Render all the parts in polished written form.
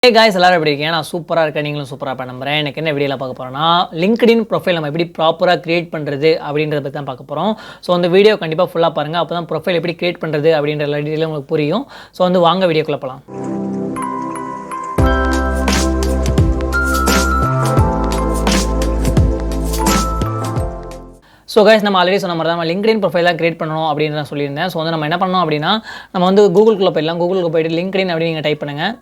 Hey guys, எல்லாரும் எப்படி இருக்கீங்க? நான் சூப்பரா இருக்கேன். நீங்களும் சூப்பரா இருப்பேன் நம்புறேன். எனக்கு என்ன வீடியோல பார்க்க போறோம்னா, LinkedIn ப்ரொஃபைல் நம்ம எப்படி ப்ராப்பரா கிரியேட் பண்றது அப்படின்றத பத்தி தான் பார்க்க போறோம். ஸோ அந்த வீடியோ கண்டிப்பா ஃபுல்லா பாருங்க. அப்பதான் ப்ரொஃபைல் எப்படி கிரியேட் பண்றது அப்படின்ற எல்லா டீடைலும் உங்களுக்கு புரியும். ஸோ வந்து வாங்க வீடியோக்குள்ள போலாம். ஸோ கைஸ் நம்ம ஆல்ரெடி சொன்ன மாதிரி தான் LinkedIn ப்ரொஃபைல் தான் கிரியேட் பண்ணணும் அப்படின்னு நான் சொல்லியிருந்தேன். ஸோ வந்து நம்ம என்ன பண்ணோம் அப்படின்னா, நம்ம வந்து கூகுள்குள்ளே போயிடலாம். கூகுளுக்கு போயிட்டு LinkedIn அப்படின்னு நீங்கள் டைப் பண்ணுங்கள்.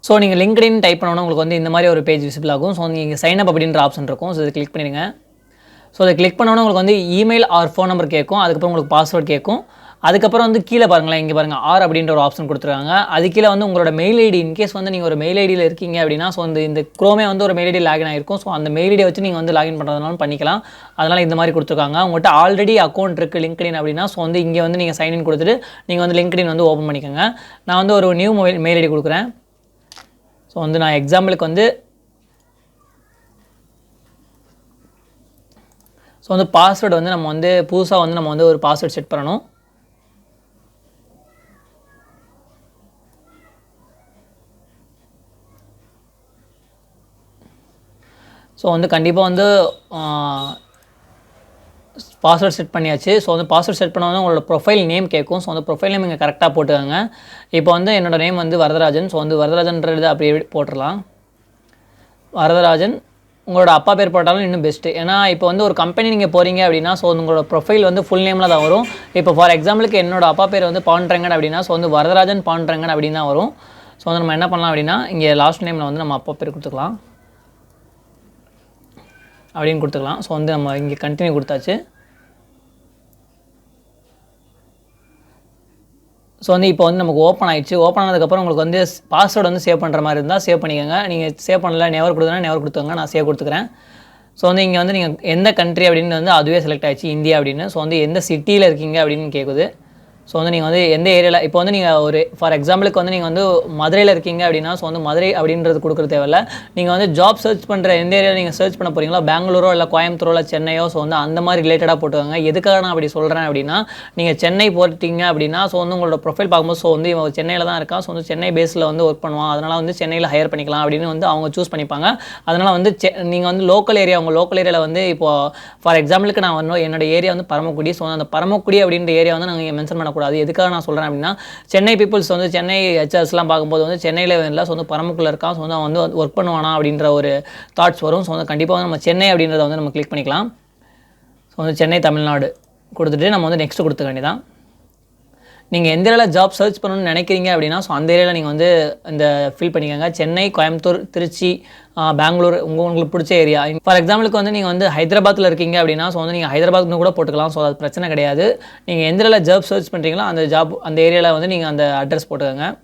ஸோ நீங்கள் LinkedIn டைப் பண்ணோன்னா உங்களுக்கு வந்து இந்த மாதிரி ஒரு பேஜ் விசிபிள் ஆகும். ஸோ நீங்கள் சைன் அப் அப்படின்ற ஆப்ஷன் இருக்கும். ஸோ இதை கிளிக் பண்ணிடுங்க. ஸோ அதை கிளிக் பண்ணோன்னா உங்களுக்கு வந்து இமெயில் ஆர் ஃபோன் நம்பர் கேட்கும். அதுக்கப்புறம் உங்களுக்கு பாஸ்வேர்ட் கேட்கும். அதுக்கப்புறம் வந்து கீழே பாருங்களேன், இங்கே பாருங்கள் ஆர் அப்படின்ற ஒரு ஆப்ஷன் கொடுத்துருக்காங்க. அது கீழே வந்து உங்களோட மெயில் ஐடி இன்கேஸ் வந்து நீங்கள் ஒரு மெயில் ஐடியில் இருக்கீங்க அப்படின்னா, ஸோ இந்த குரோமே வந்து ஒரு மெயில் ஐடி லாகின் ஆகிருக்கும். ஸோ அந்த மெயில் ஐடியை வச்சு நீங்கள் வந்து லாகின் பண்ணுறதுனாலும் பண்ணிக்கலாம். அதனால் இந்த மாதிரி கொடுத்துருக்காங்க. உங்கள்கிட்ட ஆல்ரெடி அக்கௌண்ட் இருக்குது LinkedIn அப்படின்னா, ஸோ வந்து இங்கே வந்து நீங்கள் சைன்இன் கொடுத்துட்டு நீங்கள் வந்து LinkedIn வந்து ஓப்பன் பண்ணிக்கோங்க. நான் வந்து ஒரு நியூ மெயில் ஐடி கொடுக்குறேன். ஸோ வந்து நான் எக்ஸாம்பிளுக்கு வந்து ஸோ வந்து பாஸ்வேர்டு வந்து நம்ம வந்து புதுசாக வந்து நம்ம வந்து ஒரு பாஸ்வேர்டு செட் பண்ணணும். ஸோ வந்து கண்டிப்பாக வந்து பாஸ்வேர்ட் செட் பண்ணியாச்சு. ஸோ வந்து பாஸ்வேர்ட் செட் பண்ணால் உங்களோட ப்ரொஃபைல் நேம் கேட்கும். ஸோ அந்த ப்ரொஃபைல் நேம் இங்கே கரெக்டாக போட்டுக்கோங்க. இப்போ வந்து என்னோடய நேம் வந்து வரதராஜன். ஸோ வந்து வரதராஜன்றது அப்படியே போட்டுடலாம். வரதராஜன். உங்களோட அப்பா பேர் போட்டாலும் இன்னும் பெஸ்ட்டு. ஏன்னா இப்போ வந்து ஒரு கம்பெனி நீங்கள் போகிறீங்க அப்படின்னா, ஸோ உங்களோட ப்ரொஃபைல் வந்து ஃபுல் நேமில் தான் வரும். இப்போ ஃபார் எக்ஸாம்பிளுக்கு என்னோட அப்பா பேர் வந்து பாண்டரங்கன் அப்படின்னா, ஸோ வந்து வரதராஜன் பாண்டரங்கன் அப்படின்னு தான் வரும். ஸோ வந்து நம்ம என்ன பண்ணலாம் அப்படின்னா, இங்கே லாஸ்ட் நேமில் வந்து நம்ம அப்பா பேர் கொடுத்துக்கலாம் அப்படின்னு கொடுத்துக்கலாம். ஸோ வந்து நம்ம இங்கே கண்டினியூ கொடுத்தாச்சு. ஸோ வந்து இப்போ வந்து நமக்கு ஓப்பன் ஆகிடுச்சு. ஓப்பன் ஆனதுக்கப்புறம் உங்களுக்கு வந்து பாஸ்வேர்டு வந்து சேவ் பண்ணுற மாதிரி இருந்தால் சேவ் பண்ணிக்கோங்க. நீங்கள் சேவ் பண்ணல நெவர் கொடுத்தனா நெவர் கொடுத்துங்க. நான் சேவ் கொடுத்துக்கிறேன். ஸோ வந்து இங்கே வந்து நீங்கள் எந்த கண்ட்ரி அப்படின்னு வந்து அதுவே செலக்ட் ஆகிடுச்சு, இந்தியா அப்படின்னு. ஸோ வந்து எந்த சிட்டியில் இருக்கீங்க அப்படின்னு கேட்குது. ஸோ வந்து நீங்கள் வந்து எந்த ஏரியாவில் இப்போ வந்து நீங்கள் ஒரு ஃபார் எக்ஸாம்பிளுக்கு வந்து நீங்கள் வந்து மதுரையில் இருக்கீங்க அப்படின்னா, ஸோ வந்து மதுரை அப்படின்றது கொடுக்குற தேவையில்ல. நீங்கள் வந்து ஜாப் சர்ச் பண்ணுற எந்த ஏரியாவில் நீங்கள் சர்ச் பண்ண போகிறீங்களோ, பெங்களூரோ இல்லை கோயம்புத்தூரோ இல்லை சென்னையோ, ஸோ வந்து அந்த மாதிரி ரிலேட்டடாக போட்டுவாங்க. எதுக்காக நான் அப்படி சொல்கிறேன் அப்படின்னா, நீங்கள் சென்னை போட்டிங்க அப்படின்னா, ஸோ வந்து உங்களோட ப்ரொஃபைல் பார்க்கும்போது ஸோ வந்து இவன் சென்னையில் தான் இருக்கான், ஸோ வந்து சென்னை பேஸில் வந்து ஒர்க் பண்ணுவான், அதனால் வந்து சென்னையில் ஹையர் பண்ணிக்கலாம் அப்படின்னு வந்து அவங்க சூஸ் பண்ணிப்பாங்க. அதனால் வந்து நீங்கள் வந்து லோக்கல் ஏரியா, உங்கள் லோக்கல் ஏரியாவில் வந்து இப்போது ஃபார் எக்ஸாம்பிளுக்கு நான் வந்து என்னோட ஏரியா வந்து பரமக்குடி. ஸோ அந்த பரமக்குடி அப்படின்ற ஏரியா வந்து நாங்கள் மென்ஷன் பண்ணக்கூடாது. எதுக்காக நான் சொல்கிறேன் அப்படின்னா, சென்னை பீப்புள்ஸ் வந்து சென்னை ஹெச்ஆர்ஸ்லாம் பார்க்கும்போது வந்து சென்னையில் இல்லை, ஸோ வந்து பரமக்குடியில் இருக்கான், ஸோ வந்து அவன் வந்து ஒர்க் பண்ணுவானா அப்படின்ற ஒரு தாட்ஸ் வரும். ஸோ வந்து கண்டிப்பாக வந்து நம்ம சென்னை அப்படின்றத வந்து நம்ம கிளிக் பண்ணிக்கலாம். ஸோ வந்து சென்னை தமிழ்நாடு கொடுத்துட்டு நம்ம வந்து நெக்ஸ்ட் கொடுத்துக்க வேண்டியதான். நீங்கள் எந்த ஏரியாவில் ஜாப் சர்ச் பண்ணணும்னு நினைக்கிறீங்க அப்படின்னா, ஸோ அந்த ஏரியாவில் நீங்கள் வந்து இந்த ஃபில் பண்ணிக்கோங்க. சென்னை, கோயம்புத்தூர், திருச்சி, பெங்களூர் உங்களுக்கு பிடிச்ச ஏரியா. ஃபார் எக்ஸாம்பிளுக்கு வந்து நீங்கள் வந்து ஹைதராபாத்தில் இருக்கீங்க அப்படின்னா, ஸோ வந்து நீங்கள் ஹைதராபாத்னு கூட போட்டுக்கலாம். ஸோ அது பிரச்சனை கிடையாது. நீங்கள் எந்த ஏரியாவில் ஜாப் சர்ச் பண்ணுறீங்களோ அந்த ஏரியாவில் வந்து நீங்கள் அந்த அட்ரஸ் போட்டுக்கோங்க.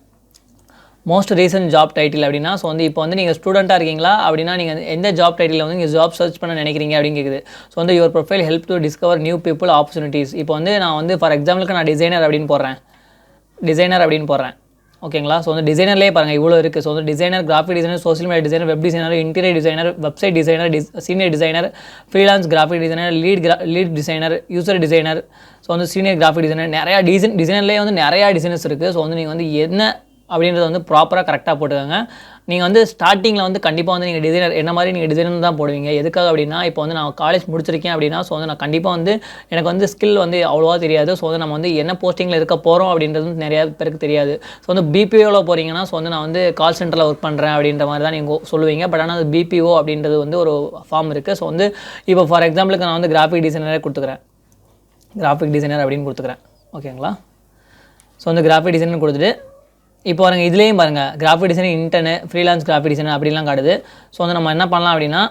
மோஸ்ட் ரீசன்ட் ஜாப் டைட்டில் அப்படின்னா, ஸோ வந்து இப்போ வந்து நீங்கள் ஸ்டூடெண்ட்டாக இருக்கீங்களா அப்படின்னா, நீங்கள் எந்த ஜாப் டைட்டில் வந்து நீங்கள் ஜாப் சர்ச் பண்ண நினைக்கிறீங்க அப்படின்னு கேட்குது. ஸோ வந்து your profile help to discover new people opportunities. இப்போ வந்து நான் வந்து ஃபார் எக்ஸாம்பிளுக்கு நான் டிசைனர் அப்படின்னு போடுறேன். ஓகேங்களா? ஸோ வந்து டிசைனர்லேயே பாருங்கள் இவ்வளோ இருக்குது. ஸோ வந்து designer, graphic designer, social media designer, web designer, interior designer, website designer, senior designer, freelance graphic designer, lead designer, user designer, so வந்து சீனியர் கிராஃபிக் டிசைனர், நிறையா டிசைனர்லேயே வந்து நிறையா டிசைனர்ஸ் இருக்குது. ஸோ வந்து நீங்கள் வந்து என்ன அப்படின்றத வந்து ப்ராப்பராக கரெக்டாக போட்டுக்கோங்க. நீங்கள் வந்து ஸ்டார்டிங்கில் வந்து கண்டிப்பாக வந்து நீங்கள் டிசைனர் என்ன மாதிரி நீங்கள் டிசைனர் தான் போடுவீங்க. எதுக்காக அப்படின்னா, இப்போ வந்து நான் காலேஜ் முடிச்சிருக்கேன் அப்படின்னா, ஸோ வந்து நான் கண்டிப்பாக வந்து எனக்கு வந்து ஸ்கில் வந்து அவ்வளோவா தெரியாது. ஸோ வந்து நம்ம வந்து என்ன போஸ்டிங்கில் இருக்க போகிறோம் அப்படின்றது வந்து நிறையா பேருக்கு தெரியாது. ஸோ வந்து பிபிஓவில் போகிறீங்கன்னா, ஸோ வந்து நான் வந்து கால் சென்டரில் ஒர்க் பண்ணுறேன் அப்படின்ற மாதிரி தான் நீங்கள் சொல்லுவீங்க. பட் ஆனால் அது பிபிஓ அப்படின்றது வந்து ஒரு ஃபார்ம் இருக்குது. ஸோ வந்து இப்போ ஃபார் எக்ஸாம்பிளுக்கு நான் வந்து கிராஃபிக் டிசைனரே கொடுத்துக்கிறேன். அப்படின்னு கொடுத்துக்கிறேன். ஓகேங்களா? ஸோ வந்து கிராஃபிக் டிசைனர் கொடுத்துட்டு இப்போ பாருங்கள், இதுலேயும் பாருங்கள் கிராஃபிக் டிசைனர், இன்டர்னு, ஃப்ரீலான்ஸ் கிராஃபிக் டிசைனர் அப்படிலாம் காட்டுது. ஸோ வந்து நம்ம என்ன பண்ணலாம் அப்படின்னா,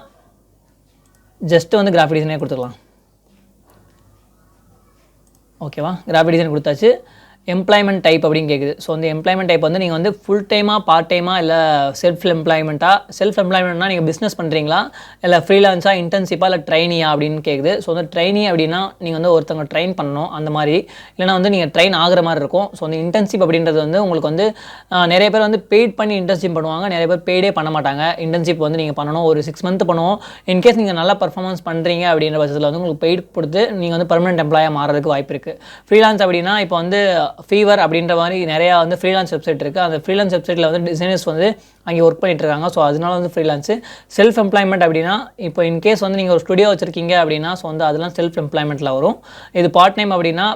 ஜஸ்ட்டு வந்து கிராஃபிக் டிசைனே கொடுத்துக்கலாம். ஓகேவா? கிராஃபிக் டிசைன் கொடுத்தாச்சு. எம்ப்ளாய்மெண்ட் டைப் அப்படின்னு கேட்குது. ஸோ வந்து எம்ப்ளாய்மெண்ட் டைப் வந்து நீங்கள் வந்து ஃபுல் டைமாக, பார்ட் டைமாக, இல்லை செல்ஃப் எம்ப்ளாய்மெண்ட்னா நீங்கள் பிஸ்னஸ் பண்ணுறீங்களா, இல்லை ஃப்ரீலான்ஸாக, இன்டர்ன்ஷிப்பாக, இல்லை ட்ரைனியா அப்படின்னு கேட்குது. ஸோ வந்து ட்ரைனி அப்படின்னா நீங்கள் வந்து ஒருத்தவங்க ட்ரெயின் பண்ணணும் அந்த மாதிரி, இல்லைனா வந்து நீங்கள் ட்ரெயின் ஆகிற மாதிரி இருக்கும். ஸோ அந்த இன்டர்ன்ஷிப் அப்படின்றது வந்து உங்களுக்கு வந்து நிறைய பேர் வந்து பெய்ட் பண்ணி இன்டர்ன்ஷிப் பண்ணுவாங்க, நிறைய பேர் பெய்டே பண்ண மாட்டாங்க. இன்டர்ன்ஷிப் வந்து நீங்கள் பண்ணணும், ஒரு 6 மந்த் பண்ணுவோம். இன்கேஸ் நீங்கள் நல்லா பர்ஃபார்மன்ஸ் பண்ணுறீங்க அப்படின்ற பட்சத்தில் வந்து உங்களுக்கு பெய்ட் கொடுத்து நீங்கள் வந்து பர்மனெண்ட் எம்ப்ளாயாக மாறதுக்கு வாய்ப்பு இருக்குது. ஃப்ரீலான்ஸ் அப்படின்னா இப்போ வந்து ஃபீவர் அப்படின்ற மாதிரி நிறையா வந்து ஃப்ரீலான்ஸ் வெப்சைட் இருக்குது. அந்த ஃப்ரீலான்ஸ் வெப்சைட்டில் வந்து டிசைனர்ஸ் வந்து அங்கே ஒர்க் பண்ணிட்டுருக்காங்க. ஸோ அதனால வந்து ஃப்ரீலான்ஸு. செல்ஃப் எம்ப்ளாய்மெண்ட் அப்படின்னா இப்போ இன்கேஸ் வந்து நீங்கள் ஒரு ஸ்டுடியோ வச்சுருக்கீங்க அப்படின்னா ஸோ வந்து அதெல்லாம் செல்ஃப் எம்ப்ளாய்மெண்ட்டில் வரும். இது பார்ட் டைம் அப்படின்னா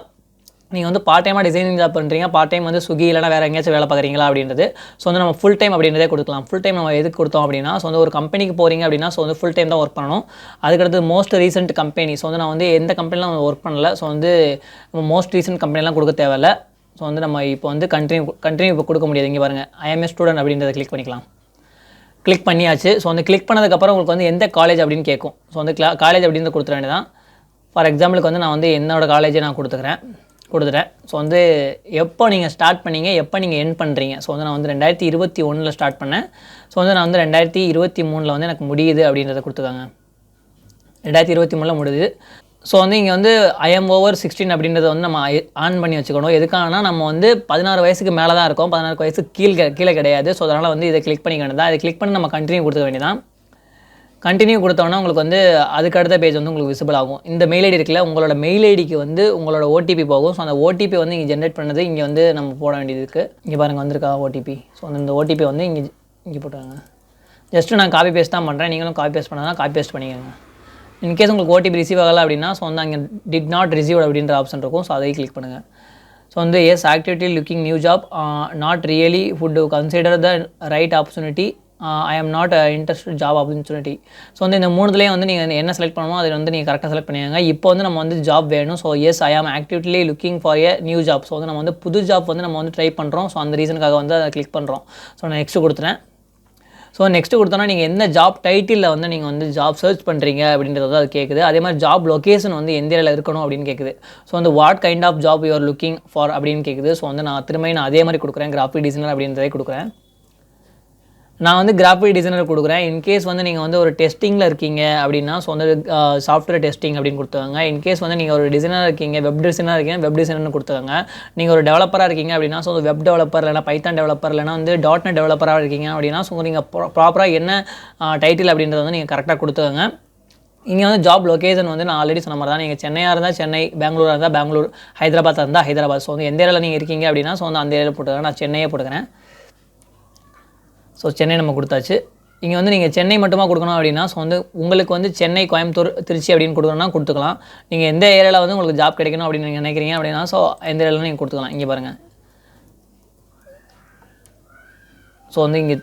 நீங்கள் வந்து பார்ட் டைமாக டிசைனிங் ஜாப் பண்ணுறீங்க, பார்ட் டைம் வந்து ஸ்விக்கி இல்லைனா வேறு எங்கேயாச்சும் வேலை பார்க்குறீங்களா அப்படின்றது. ஸோ வந்து நம்ம ஃபுல் டைம் அப்படின்றதே கொடுக்கலாம். ஃபுல் டைம் நம்ம எதுக்கு கொடுத்தோம் அப்படின்னா ஸோ வந்து ஒரு கம்பெனிக்கு போகிறீங்க அப்படின்னா ஸோ வந்து ஃபுல் டைம் தான் ஒர்க் பண்ணணும். அதுக்கடுத்து மோஸ்ட் ரீசெண்ட் கம்பெனி. ஸோ வந்து நான் வந்து எந்த கம்பெனிலாம் ஒர்க் பண்ணல. ஸோ வந்து நம்ம மோஸ்ட் ரீசெண்ட் கம்பெனிலாம் கொடுக்க தேவையில்ல. ஸோ வந்து நம்ம இப்போ வந்து கண்டினியூ இப்போ கொடுக்க முடியாது. இங்கே பாருங்கள், ஐஎம்ஏ ஸ்டூடெண்ட் அப்படின்றத கிளிக் பண்ணிக்கலாம். கிளிக் பண்ணியாச்சு. ஸோ வந்து கிளிக் பண்ணதுக்கப்புறம் உங்களுக்கு வந்து எந்த காலேஜ் அப்படின்னு கேட்கும். ஸோ வந்து காலேஜ் அப்படின்னு கொடுத்துட வேண்டியதான். ஃபார் எக்ஸாம்பிளுக்கு வந்து நான் வந்து என்னோடய காலேஜை நான் கொடுத்துட்டேன். ஸோ வந்து எப்போ நீங்கள் ஸ்டார்ட் பண்ணீங்க, எப்போ நீங்கள் எண்ட் பண்ணுறீங்க. ஸோ வந்து நான் வந்து 2021 ஸ்டார்ட் பண்ணேன். ஸோ வந்து நான் வந்து 2023 வந்து எனக்கு முடியுது அப்படின்றத கொடுத்துக்காங்க. 2023 முடியுது. ஸோ வந்து இங்கே வந்து ஐஎம் ஓவர் 16 அப்படின்றத வந்து நம்ம ஆன் பண்ணி வச்சுக்கணும். எதுக்காகனா நம்ம வந்து 16 வயசுக்கு மேலே தான் இருக்கோம், 16 வயசுக்கு கீழே கிடையாது. ஸோ அதனால் வந்து இதை கிளிக் பண்ணிக்க வேண்டியதான். இதை கிளிக் பண்ணி நம்ம கண்டினியூ கொடுத்துக்க வேண்டியதான். கண்டினியூ கொடுத்தோன்னா உங்களுக்கு வந்து அதுக்கு அடுத்த பேஜ் வந்து உங்களுக்கு விசிபிள் ஆகும். இந்த மெயில் ஐடி இருக்குல்ல, உங்களோட மெயில் ஐடிக்கு வந்து உங்களோட ஓடிபி போகும். ஸோ அந்த ஓடிபி வந்து இங்கே ஜென்ரேட் பண்ணது இங்கே வந்து நம்ம போட வேண்டியது இருக்குது. இங்கே பாருங்கள் வந்திருக்கா ஓடிபி. ஸோ அந்த ஓடிபி வந்து இங்கே போட்டாங்க. ஜஸ்ட்டு நான் காப்பி பேஸ்ட் தான் பண்ணுறேன். நீங்களும் காப்பி பேஸ்ட் பண்ணால் காப்பி பேஸ்ட் பண்ணிக்கோங்க. இன்கேஸ் உங்களுக்கு ஓடிபி ரிசீவ் ஆகலை அப்படின்னா ஸோ வந்து அங்கே டிட் நாட் ரிசீவ் அப்படின்ற ஆப்ஷன் இருக்கும். ஸோ அதை கிளிக் பண்ணுங்கள். ஸோ வந்து yes activity looking new job not really would consider the right opportunity I am not interested job opportunity. So வந்து இந்த மூணுலேயே வந்து நீங்கள் என்ன செலக்ட் பண்ணணுமோ அதை வந்து நீங்கள் கரெக்டாக செலக்ட் பண்ணிடுங்க. இப்போ வந்து நம்ம வந்து ஜாப் வேணும். ஸோ எஸ் ஐ ஆம் actively looking for a new job. So வந்து நம்ம வந்து புது ஜாப் வந்து நம்ம வந்து ட்ரை பண்ணுறோம். ஸோ அந்த ரீசனுக்காக வந்து அதை கிளிக் பண்ணுறோம். ஸோ நான் நெக்ஸ்ட்டு கொடுத்துறேன். ஸோ நெக்ஸ்ட்டு கொடுத்தோன்னா நீங்கள் எந்த ஜாப் டைட்டிலில் வந்து நீங்கள் வந்து ஜாப் சர்ச் பண்ணுறீங்க அப்படின்றது அது கேட்குது. அதே மாதிரி ஜாப் லொக்கேஷன் வந்து எந்த ஏரியாவில் இருக்கணும் அப்படின்னு கேட்குது. ஸோ வந்து what kind of job you are looking for அப்படின்னு கேட்குது. ஸோ வந்து நான் அதே மாதிரி கொடுக்குறேன், கிராஃபிக் டிசைனர் அப்படின்றதே கொடுக்குறேன். நான் வந்து கிராஃபிக் டிசைனர் கொடுக்குறேன். இன்கேஸ் வந்து நீங்கள் வந்து ஒரு டெஸ்டிங்கில் இருக்கீங்க அப்படின்னா ஸோ வந்து சாஃப்ட்வேர் டெஸ்டிங் அப்படின்னு கொடுத்துவாங்க. இன்கேஸ் வந்து நீங்கள் ஒரு டிசைனர் இருக்கீங்க, வெப் டிசைனர் இருக்கீங்க, வெப் டிசைனர்னு கொடுத்துவாங்க. நீங்கள் ஒரு டெவலப்பராக இருக்கீங்க அப்படின்னா ஸோ வெப் டெவலப்பர் இல்லைனா பைத்தான் டெவலப்பர் இல்லைனா வந்து .NET டெவலப்பராக இருக்கீங்க அப்படின்னா ஸோ நீங்கள் ப்ராப்பராக என்ன டைட்டில் அப்படின்றத வந்து நீங்கள் கரெக்டாக கொடுத்துவாங்க. இங்கே வந்து ஜாப் லொக்கேஷன் வந்து நான் ஆல்ரெடி சொன்ன மாதிரி தான். நீங்கள் சென்னையாக இருந்தால் சென்னை, பெங்களூராக இருந்தால் பெங்களூர், ஹைதராபாத் இருந்தால் ஹைதராபாத். ஸோ வந்து எந்த ஏரியாவில் நீங்கள் இருக்கீங்க அப்படின்னா ஸோ வந்து அந்த ஏரியாவில் போட்டுருங்க. நான் சென்னையே போட்டுக்கிறேன். ஸோ சென்னை நம்ம கொடுத்தாச்சு. இங்கே வந்து நீங்கள் சென்னை மட்டுமா கொடுக்கணும் அப்படின்னா ஸோ வந்து உங்களுக்கு வந்து சென்னை, கோயம்புத்தூர், திருச்சி அப்படின்னு கொடுக்கணும்னா கொடுத்துக்கலாம். நீங்கள் எந்த ஏரியாவில் வந்து உங்களுக்கு ஜாப் கிடைக்கணும் அப்படின்னு நீங்கள் நினைக்கிறீங்க அப்படின்னா ஸோ எந்த ஏரியாவில் நீங்கள் கொடுத்துக்கலாம். இங்கே பாருங்கள். ஸோ வந்து இங்கே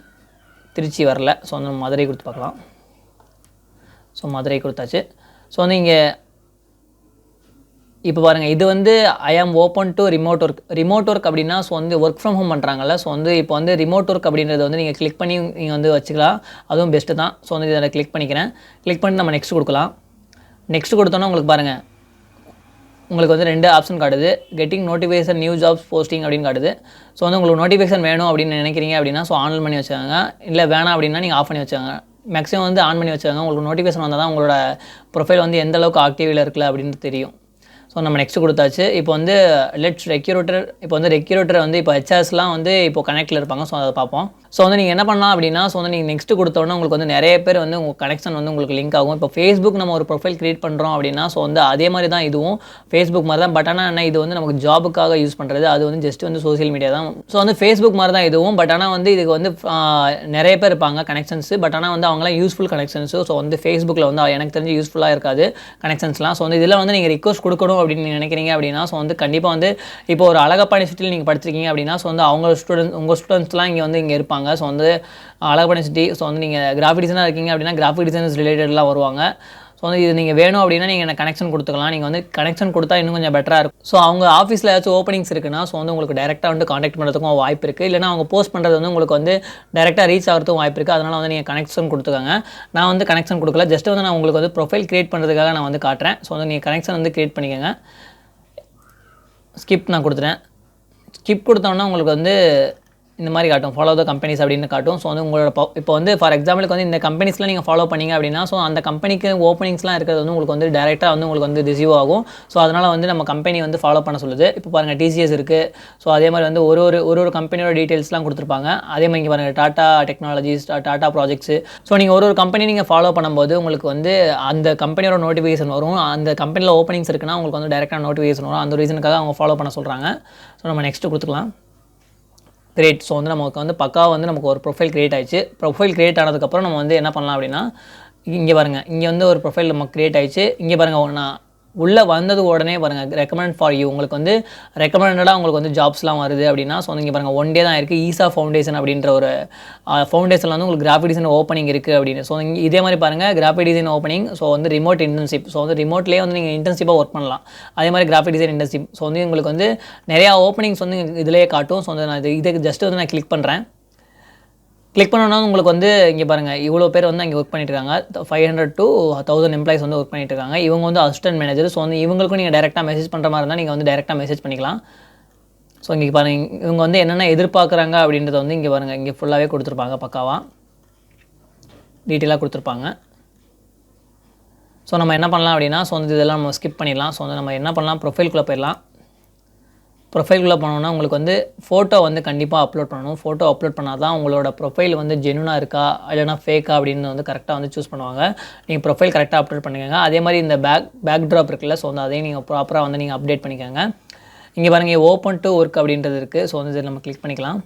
திருச்சி வரல. ஸோ வந்து மதுரை கொடுத்து பார்க்கலாம். ஸோ மதுரை கொடுத்தாச்சு. ஸோ வந்து இங்கே இப்போ பாருங்கள், இது வந்து ஐ ஆம் ஓப்பன் டு ரிமோட் ஒர்க் அப்படின்னா ஸோ வந்து ஒர்க் ஃப்ரம் ஹோம் பண்ணுறாங்கல்ல. ஸோ வந்து இப்போ வந்து ரிமோட் ஒர்க் அப்படின்றத வந்து நீங்கள் கிளிக் பண்ணி நீங்கள் வந்து வச்சுக்கலாம். அதுவும் பெஸ்ட்டு தான். ஸோ வந்து இதை கிளிக் பண்ணிக்கிறேன். கிளிக் பண்ணி நம்ம நெக்ஸ்ட் கொடுக்கலாம். நெக்ஸ்ட் கொடுத்தோன்னா உங்களுக்கு பாருங்கள், உங்களுக்கு வந்து 2 ஆப்ஷன் காட்டுது. Getting notification new jobs posting அப்படின்னு காட்டுது. ஸோ வந்து உங்களுக்கு நோட்டிஃபிகேஷன் வேணும் அப்படின்னு நினைக்கிறீங்க அப்படின்னா ஸோ ஆன் பண்ணி வச்சுக்காங்க. இல்லை வேணாம் அப்படின்னா நீங்கள் ஆஃப் பண்ணி வச்சுக்காங்க. மேக்ஸிமம் வந்து ஆன் பண்ணி வச்சுக்காங்க. உங்களுக்கு நோட்டிஃபிகேஷன் வந்தால் தான் உங்களோட ப்ரொஃபைல் வந்து எந்த அளவுக்கு ஆக்டிவில் இருக்குல்ல அப்படின்னு தெரியும். ஸோ நம்ம நெக்ஸ்ட் கொடுத்தாச்சு. இப்போ வந்து இப்போ வந்து ரெக்யூரேட்டர் வந்து இப்போ ஹெச்ஆர்ஸ்லாம் வந்து இப்போ கனெக்டில் இருப்பாங்க. ஸோ அதை பார்ப்போம். ஸோ வந்து நீங்கள் என்ன பண்ணலாம் அப்படின்னா ஸோ வந்து நீங்கள் நெக்ஸ்ட் கொடுத்தோன்னா உங்களுக்கு வந்து நிறைய பேர் வந்து உங்கள் கனெக்ஷன் வந்து உங்களுக்கு லிங்க் ஆகும். இப்போ ஃபேஸ்புக் நம்ம ஒரு ப்ரொஃபைல் க்ரியேட் பண்ணுறோம் அப்படின்னா ஸோ வந்து அதே மாதிரி தான் இதுவும் ஃபேஸ்புக் மாதிரி தான். பட் ஆனால் என்ன, இது வந்து நமக்கு ஜாபுக்காக யூஸ் பண்ணுறது, அது வந்து ஜஸ்ட் வந்து சோசியல் மீடியா தான். ஸோ வந்து ஃபேஸ்புக் மாதிரி தான் இதுவும். பட் ஆனால் வந்து இதுக்கு வந்து நிறைய பேர் இருப்பாங்க கனெக்ஷன்ஸ். பட் ஆனால் வந்து அவங்களாம் யூஸ்ஃபுல் கனெக்ஷன்ஸு. ஸோ வந்து ஃபேஸ்புக்கில் வந்து எனக்கு தெரிஞ்சு யூஸ்ஃபுல்லாக இருக்காது கனெக்ஷன்ஸ்லாம். ஸோ வந்து இதில் வந்து நீங்கள் ரிக்வஸ்ட் கொடுக்கணும் அப்படின்னு நினைக்கிறீங்க அப்படின்னா ஸோ வந்து கண்டிப்பாக வந்து இப்போ ஒரு அழகப்பா யூனிவர்சிட்டியில் நீங்கள் படிச்சிருக்கீங்க அப்படின்னா ஸோ வந்து உங்கள் ஸ்டூடெண்ட்ஸ்லாம் இங்கே இருப்பாங்க. ஸோ வந்து அழகப்பா யூனிவர்சிட்டி. ஸோ வந்து நீங்கள் கிராஃபிக் டிசைனாக இருக்கீங்க அப்படின்னா கிராஃபிக் டிசைனர்ஸ் ரிலேட்டட்லாம் வருவாங்க. ஸோ வந்து இது நீங்கள் வேணும் அப்படின்னா நீங்கள் எனக்கு கனெக்ஷன் கொடுத்துக்கலாம். நீங்கள் வந்து கனெக்ஷன் கொடுத்தா இன்னும் கொஞ்சம் பெட்டராக இருக்கும். ஸோ அவங்க ஆஃபீஸில் ஏதாச்சும் ஓப்பனிங்ஸ் இருக்குன்னா ஸோ வந்து உங்களுக்கு டேரெக்டாக வந்து காண்டாக்ட் பண்ணுறதுக்கும் வாய்ப்பு இருக்குது. இல்லைனா அவங்க போஸ்ட் பண்ணுறது வந்து உங்களுக்கு வந்து டேரெக்டாக ரீச் ஆகிறதுக்கும் வாய்ப்பு இருக்குது. அதனால் வந்து நீங்கள் கனெக்ஷன் கொடுத்துக்காங்க. நான் வந்து கனெக்ஷன் கொடுக்கல. ஜஸ்ட் வந்து நான் உங்களுக்கு வந்து ப்ரொஃபைல் க்ரியேட் பண்ணுறதுக்காக நான் வந்து காட்டுறேன். ஸோ வந்து நீங்கள் கனெக்ஷன் வந்து க்ரியேட் பண்ணிக்கோங்க. ஸ்கிப் நான் கொடுத்துட்டேன். ஸ்கிப் கொடுத்தோன்னா உங்களுக்கு வந்து இந்த மாதிரி காட்டும், ஃபாலோ த கம்பெனிஸ் அப்படின்னு காட்டும். ஸோ வந்து உங்களோட இப்போ வந்து ஃபார் எக்ஸாம்பிளுக்கு வந்து இந்த கம்பெனிஸ்லாம் நீங்கள் ஃபாலோ பண்ணிங்க அப்படின்னா, ஸோ அந்த கம்பெனிக்கு ஓப்பனிங்ஸ்லாம் இருக்கிறது வந்து உங்களுக்கு வந்து டேரெக்டாக வந்து உங்களுக்கு வந்து ரிசீவ் ஆகும். ஸோ அதனால் வந்து நம்ம கம்பெனி வந்து ஃபாலோ பண்ண சொல்லுது. இப்போ பாருங்கள் டிசிஎஸ் இருக்குது. ஸோ அதே மாதிரி வந்து ஒரு கம்பெனியோட டீட்டெயில்ஸ்லாம் கொடுத்துருப்பாங்க. அதே மாதிரி இங்கே பாருங்கள் tata technologies, tata projects. So நீங்கள் ஒரு கம்பெனி நீங்கள் ஃபாலோ பண்ணும்போது உங்களுக்கு வந்து அந்த கம்பெனியோட நோட்டிஃபிகேஷன் வரும். அந்த கம்பெனியில் ஓப்பனிங்ஸ் இருக்குன்னா உங்களுக்கு வந்து டேரெக்டாக நோட்டிஃபிகேஷன் வரும். அந்த ரீசனுக்காக அவங்க ஃபாலோ பண்ண சொல்கிறாங்க. ஸோ நம்ம நெக்ஸ்ட்டு கொடுத்துக்கலாம். கிரியேட். ஸோ வந்து நமக்கு வந்து பக்காவாக வந்து நமக்கு ஒரு ப்ரொஃபைல் கிரியேட் ஆயிடுச்சு. ப்ரொஃபைல் கிரியேட் ஆனதுக்கப்புறம் நம்ம வந்து என்ன பண்ணலாம் அப்படின்னா, இங்கே பாருங்கள், இங்கே வந்து ஒரு ப்ரொஃபைல் நமக்கு கிரியேட் ஆயிடுச்சு. இங்கே பாருங்கள், நான் உள்ளே வந்தது உடனே பாருங்கள் ரெக்கமெண்ட் ஃபார் யூ, உங்களுக்கு வந்து ரெக்கமெண்டடாக உங்களுக்கு வந்து ஜாப்ஸ்லாம் வருது அப்படின்னா. ஸோ இங்கே பாருங்கள் 1 டே தான் இருக்குது. ஈசா ஃபவுண்டேஷன் அப்படின்ற ஒரு ஃபவுண்டேஷனில் வந்து உங்களுக்கு கிராஃபிக் டிசைன் ஓப்பனிங் இருக்குது அப்படின்னு. ஸோ இதே மாதிரி பாருங்கள் கிராஃபிக் டிசைன் ஓப்பனிங். ஸோ வந்து ரிமோட் இன்டர்ன்ஷிப். ஸோ வந்து ரிமோட்லேயே வந்து நீங்கள் இன்டர்ன்ஷிப்பாக ஒர்க் பண்ணலாம். அதே மாதிரி கிராஃபிக் டிசைன் இன்டர்ன்ஷிப். ஸோ வந்து உங்களுக்கு வந்து நிறையா ஓப்பனிங்ஸ் வந்து இதிலேயே காட்டும். ஸோ வந்து நான் இதுக்கு ஜஸ்ட் வந்து நான் கிளிக் பண்ணுறேன். கிளிக் பண்ணோன்னா உங்களுக்கு வந்து இங்கே பாருங்கள் இவ்வளோ பேர் வந்து அங்கே ஒர்க் பண்ணிட்டு இருக்காங்க. 500 to 1000 எம்ப்ளாயிஸ் வந்து ஒர்க் பண்ணிட்டு இருக்காங்க. இவங்க வந்து அசிஸ்டன்ட் மேனேஜர். ஸோ வந்து இவங்களுக்கும் நீங்கள் டேரெக்டாக மெசேஜ் பண்ணுற மாதிரி இருந்தால் நீங்கள் வந்து டேரெக்டாக மெசேஜ் பண்ணிக்கலாம். ஸோ இங்கே பாருங்கள் இவங்க வந்து என்னென்ன எதிர்பார்க்குறாங்க அப்படின்றத வந்து இங்கே பாருங்கள் இங்கே ஃபுல்லாகவே கொடுத்துருப்பாங்க, பக்காவாக டீட்டெயிலாக கொடுத்துருப்பாங்க. ஸோ நம்ம என்ன பண்ணலாம் அப்படின்னா, ஸோ வந்து இதெல்லாம் நம்ம ஸ்கிப் பண்ணிடலாம். ஸோ வந்து நம்ம என்ன பண்ணலாம், ப்ரொஃபைல்குள்ளே போயிடலாம். ப்ரொஃபைல்குள்ளே போனோன்னா உங்களுக்கு வந்து ஃபோட்டோ வந்து கண்டிப்பாக அப்லோட் பண்ணணும். ஃபோட்டோ அப்லோட் பண்ணால் தான் உங்களோட ப்ரொஃபைல் வந்து ஜெனுனாக இருக்கா இல்லைனா ஃபேக்கா அப்படின்னு வந்து கரெக்டாக வந்து சூஸ் பண்ணுவாங்க. நீங்கள் ப்ரொஃபைல் கரெக்டாக அப்லோட் பண்ணிக்கோங்க. அதே மாதிரி இந்த பேக் ட்ராப் இருக்குல்ல, ஸோ வந்து அதையும் நீங்கள் ப்ராப்பராக வந்து நீங்கள் அப்டேட் பண்ணிக்கோங்க. இங்கே பாருங்கள் ஓப்பன் டு ஒர்க் அப்படின்றது இருக்குது. ஸோ வந்து இதை நம்ம கிளிக் பண்ணிக்கலாம்.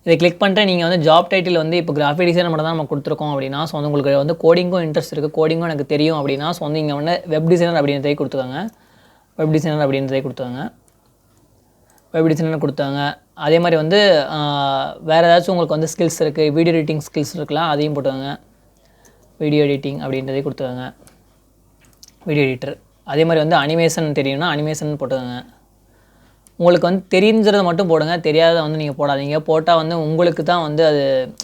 இதை கிளிக் பண்ணிட்டு நீங்கள் வந்து ஜாப் டைட்டில் வந்து இப்போ கிராஃபிக் டிசைனர் மட்டும் தான் நம்ம கொடுத்துருக்கோம் அப்படின்னா, ஸோ வந்து உங்களுக்கு வந்து கோடிங்கும் இன்ட்ரெஸ்ட் இருக்குது, கோடிங்கும் எனக்கு தெரியும் அப்படின்னா, ஸோ வந்து இங்கே வந்து வெப் டிசைனர் அப்படின்றதை கொடுத்துக்கோங்க. வெப் டிசைனர் அப்படின்றதை கொடுத்துக்கோங்க. வெப் டிசைனர் கொடுத்தாங்க. அதே மாதிரி வந்து வேறு ஏதாச்சும் உங்களுக்கு வந்து ஸ்கில்ஸ் இருக்குது, வீடியோ எடிட்டிங் ஸ்கில்ஸ் இருக்கலாம், அதையும் போட்டுக்கோங்க. வீடியோ எடிட்டிங் அப்படின்றதே கொடுத்துக்கோங்க, வீடியோ எடிட்டர். அதே மாதிரி வந்து அனிமேஷன் தெரியும்னா அனிமேஷன் போட்டுக்கோங்க. உங்களுக்கு வந்து தெரிஞ்சதை மட்டும் போடுங்க, தெரியாததை வந்து நீங்கள் போடாதீங்க. போட்டால் வந்து உங்களுக்கு தான் வந்து அது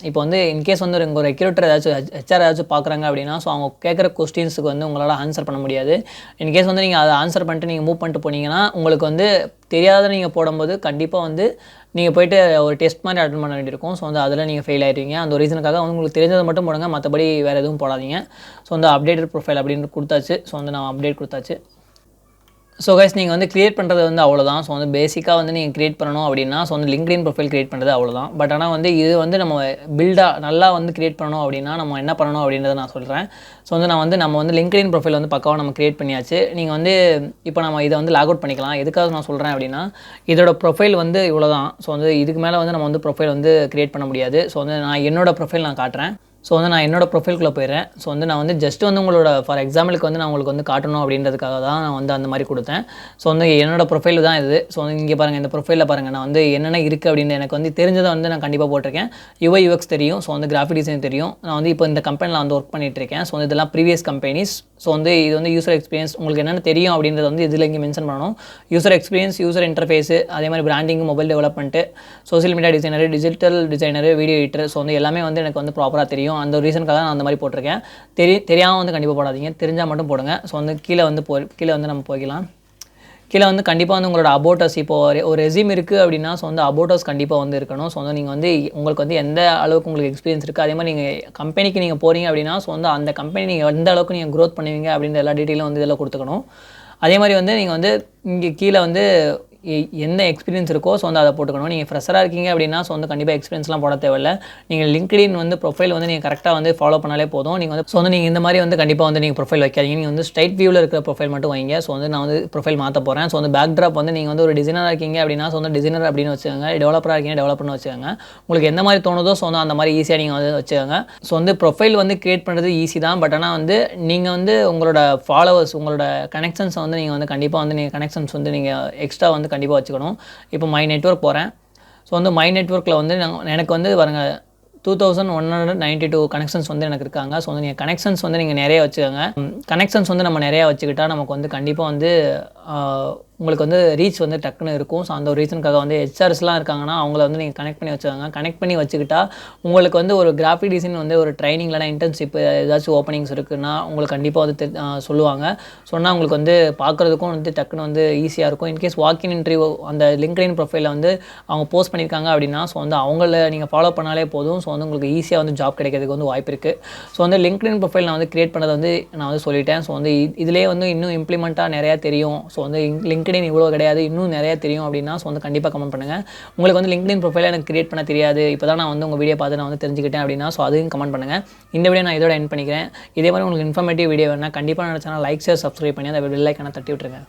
இப்போ வந்து இன்கேஸ் வந்து ஒரு ரெக்ரூட்டர் ஏதாச்சும் ஹெச்ஆர் ஏதாச்சும் பார்க்குறாங்க அப்படின்னா, ஸோ அவங்க கேட்குற கொஸ்டின்ஸுக்கு வந்து உங்களால் ஆன்சர் பண்ண முடியாது. இன்கேஸ் வந்து நீங்கள் அதை ஆன்சர் பண்ணிட்டு நீங்கள் மூவ் பண்ணிட்டு போனீங்கன்னா, உங்களுக்கு வந்து தெரியாத நீங்கள் போடும்போது கண்டிப்பாக வந்து நீங்கள் போய்ட்டு ஒரு டெஸ்ட் மாதிரி அட்டன் பண்ண வேண்டியிருக்கும். ஸோ வந்து அதில் நீங்கள் ஃபெயில் ஆகிடுவீங்க. அந்த ஒரு ரீசனுக்காக வந்து உங்களுக்கு தெரிஞ்சதை மட்டும் போடுங்க, மற்றபடி வேறு எதுவும் போடாதீங்க. ஸோ வந்து அப்டேட்டட் ப்ரொஃபைல் அப்படின்னு கொடுத்தாச்சு. ஸோ வந்து நான் அப்டேட் கொடுத்தாச்சு. ஸோ கைஸ் நீங்கள் வந்து கிரியேட் பண்ணுறது வந்து அவ்வளோதான். ஸோ வந்து பேசிக்காக வந்து நீங்கள் கிரியேட் பண்ணணும் அப்படின்னா, ஸோ வந்து லிங்க்டின் ப்ரொஃபைல் கிரியேட் பண்ணுறது அவ்வளோதான். பட் ஆனால் வந்து இது வந்து நம்ம நல்லா வந்து கிரியேட் பண்ணணும் அப்படின்னா நம்ம என்ன பண்ணணும் அப்படின்றத நான் சொல்கிறேன். ஸோ வந்து நம்ம வந்து லிங்க்டின் ப்ரொஃபைல் வந்து பக்காவாக நம்ம கிரியேட் பண்ணியாச்சு. நீங்கள் வந்து இப்போ நம்ம இதை வந்து லாக் அவுட் பண்ணிக்கலாம். எதுக்காக நான் சொல்கிறேன் அப்படின்னா, இதோட ப்ரொஃபைல் வந்து இவ்வளோ தான். ஸோ வந்து இதுக்கு மேலே வந்து நம்ம வந்து ப்ரொஃபைல் வந்து கிரியேட் பண்ண முடியாது. ஸோ வந்து நான் என்னோடய ப்ரொஃபைல் நான் காட்டுறேன். ஸோ வந்து நான் என்னோடய ப்ரொஃபைல்குள்ளே போயிடுறேன். ஸோ வந்து நான் வந்து ஜஸ்ட் வந்து உங்களோட ஃபார் எக்ஸாம்பிளுக்கு வந்து நான் உங்களுக்கு வந்து காட்டணும் அப்படின்றதுக்காக தான் நான் வந்து அந்த மாதிரி கொடுத்தேன். ஸோ வந்து என்னோடய ப்ரொஃபைல் தான் இது. ஸோ வந்து இங்கே பாருங்கள், இந்த ப்ரொஃபைலில் பாருங்கள் நான் வந்து என்னென்ன இருக்குது அப்படின்னு எனக்கு வந்து தெரிஞ்சதை வந்து நான் கண்டிப்பாக போட்டிருக்கேன். UI UX தெரியும். ஸோ வந்து கிராஃபிக் டிசைன் தெரியும். நான் வந்து இப்போ இந்த கம்பெனியில் வந்து ஒர்க் பண்ணிகிட்ருக்கேன். ஸோ இதெல்லாம் ப்ரீவியஸ் கம்பெனிஸ். ஸோ வந்து இது வந்து யூசர் எக்ஸ்பீரியன்ஸ் உங்களுக்கு என்னென்ன தெரியும் அப்படின்றத வந்து இதில் இங்கே மென்ஷன் பண்ணணும். யூசர் எக்ஸ்பீரியன்ஸ், யூசர் இன்டர்ஃபேஸு, அதே மாதிரி branding, mobile development, social media designer, digital designer, video editor. So வந்து எல்லாமே வந்து எனக்கு வந்து ப்ராப்பராக தெரியும். அந்த ஒரு ரீசனுக்காக நான் அந்த மாதிரி போட்டிருக்கேன். தெரியாமல் வந்து கண்டிப்பாக போடாதீங்க, தெரிஞ்சால் மட்டும் போடுங்க. ஸோ வந்து கீழே வந்து நம்ம போய்க்கலாம். கீழே வந்து கண்டிப்பாக வந்து உங்களோட அபோட்டஸ் இப்போ ஒரு ரெஸ்யூம் இருக்குது அப்படின்னா, ஸோ வந்து அபோட்டஸ் கண்டிப்பாக வந்து இருக்கணும். ஸோ வந்து நீங்கள் வந்து உங்களுக்கு வந்து எந்த அளவுக்கு உங்களுக்கு எக்ஸ்பீரியன்ஸ் இருக்குது, அதே மாதிரி நீங்கள் கம்பெனிக்கு நீங்கள் போகிறீங்க அப்படின்னா, ஸோ வந்து அந்த கம்பெனி நீங்கள் எந்த அளவுக்கு நீங்கள் க்ரோத் பண்ணுவீங்க அப்படின்ற எல்லா டீட்டெயிலும் வந்து இதெல்லாம் கொடுத்துக்கணும். அதே மாதிரி வந்து நீங்கள் வந்து இங்கே கீழே வந்து என்ன எக்ஸ்பீரியன்ஸ் இருக்கோ ஸோ வந்து அதை போட்டுக்கணும். நீங்கள் ஃப்ரெஷராக இருக்கீங்க அப்படின்னா ஸோ வந்து கண்டிப்பாக எக்ஸ்பீரியன்ஸ்லாம் போட தேவையில்லை. நீங்கள் லிங்க்டின் வந்து ப்ரொஃபைல் வந்து நீங்கள் கரெக்டாக வந்து ஃபாலோ பண்ணாலே போதும். நீங்கள் வந்து ஸோ வந்து நீங்கள் இந்த மாதிரி வந்து கண்டிப்பாக வந்து நீங்கள் ப்ரொஃபைல் வைக்காதீங்க. நீங்கள் வந்து ஸ்ட்ரைட் வியூவில் இருக்கிற ப்ரொஃபைல் மட்டும் வைங்க. ஸோ வந்து நான் வந்து ப்ரொஃபைல் மாற்ற போகிறேன். ஸோ வந்து பேக் ட்ராப் வந்து நீங்கள் வந்து ஒரு டிசைனராக இருக்கீங்க அப்படின்னா ஸோ வந்து டிசைனர் அப்படின்னு வச்சுக்கோங்க. டெவலப்பராக இருக்கீங்க டெவலப்பர்னு வச்சுக்கோங்க. உங்களுக்கு எந்த மாதிரி தோணுதோ ஸோ வந்து அந்த மாதிரி ஈஸியாக நீங்கள் வந்து வச்சுக்கோங்க. ஸோ வந்து ப்ரொஃபைல் வந்து கிரியேட் பண்ணுறது ஈஸி தான். பட் ஆனால் வந்து நீங்கள் வந்து உங்களோட ஃபாலோவர்ஸ், உங்களோட கனெக்ஷன்ஸ் வந்து நீங்கள் வந்து கண்டிப்பாக வந்து நீங்கள் கனெக்ஷன்ஸ் வந்து நீங்கள் எக்ஸ்ட்ரா வந்து கண்டிப்பாக வச்சுக்கணும். இப்போ மை நெட்வொர்க் போகிறேன். ஸோ வந்து மை நெட்வொர்க்கில் வந்து எனக்கு வந்து பாருங்க 2192 கனெக்ஷன்ஸ் வந்து எனக்கு இருக்காங்க. ஸோ வந்து நீங்கள் கனெக்ஷன்ஸ் வந்து நீங்கள் நிறைய வச்சுக்கோங்க. கனெக்ஷன்ஸ் வந்து நம்ம நிறையா வச்சுக்கிட்டால் நமக்கு வந்து கண்டிப்பாக வந்து உங்களுக்கு வந்து ரீச் வந்து டக்குன்னு இருக்கும். ஸோ அந்த ஒரு ரீசனுக்காக வந்து ஹெச்ஆர்ஸ்லாம் இருக்காங்கன்னா அவங்கள வந்து நீங்கள் கனெக்ட் பண்ணி வச்சுக்கோங்க. கனெக்ட் பண்ணி வச்சுக்கிட்டா உங்களுக்கு வந்து ஒரு கிராஃபிக் டிசைன் வந்து ஒரு ட்ரைனிங் இல்லைனா இன்டர்ன்ஷிப் ஏதாச்சும் ஓப்பனிங்ஸ் இருக்குன்னா உங்களுக்கு கண்டிப்பாக வந்து சொல்லுவாங்க. சொன்னால் உங்களுக்கு வந்து பார்க்குறதுக்கும் வந்து டக்குன்னு வந்து ஈஸியாக இருக்கும். இன்கேஸ் வாக்கின் இன்டர்வியூ அந்த லிங்க்டின் ப்ரொஃபைலில் வந்து அவங்க போஸ்ட் பண்ணியிருக்காங்க அப்படின்னா ஸோ வந்து அவங்கள நீங்கள் ஃபாலோ பண்ணாலே போதும். ஸோ வந்து உங்களுக்கு ஈஸியாக வந்து ஜாப் கிடைக்கிறதுக்கு வந்து வாய்ப்பு இருக்குது. ஸோ வந்து லிங்க்டின் ப்ரொஃபைல் நான் வந்து கிரியேட் பண்ணதை வந்து நான் வந்து சொல்லிட்டேன். ஸோ வந்து இதிலே வந்து இன்னும் இம்ப்ளிமெண்ட்டாக நிறையா தெரியும். ஸோ வந்து லிங்க்டின் இவ்வளோ கிடையாது, இன்னும் நிறையா தெரியும் அப்படின்னா ஸோ வந்து கண்டிப்பாக கமெண்ட் பண்ணுங்கள். உங்களுக்கு வந்து லிங்க்டின் ப்ரொஃபைலை எனக்கு கிரியேட் பண்ண தெரியாது, இப்போ தான் நான் வந்து உங்கள் வீடியோ பார்த்து நான் வந்து தெரிஞ்சுக்கிட்டேன் அப்படின்னா ஸோ அதையும் கமெண்ட் பண்ணுங்கள். இந்த வீடியோ நான் இதோட எண்ட் பண்ணிக்கிறேன். இதே மாதிரி உங்களுக்கு இன்ஃபர்மேட்டிவ் வீடியோ வேணால் கண்டிப்பாக நான் சேனல் லைக் ஷேர் சப்ஸ்கிரைப் பண்ணி அந்த பெல் ஐக்கானை தட்டி விட்டுருங்க.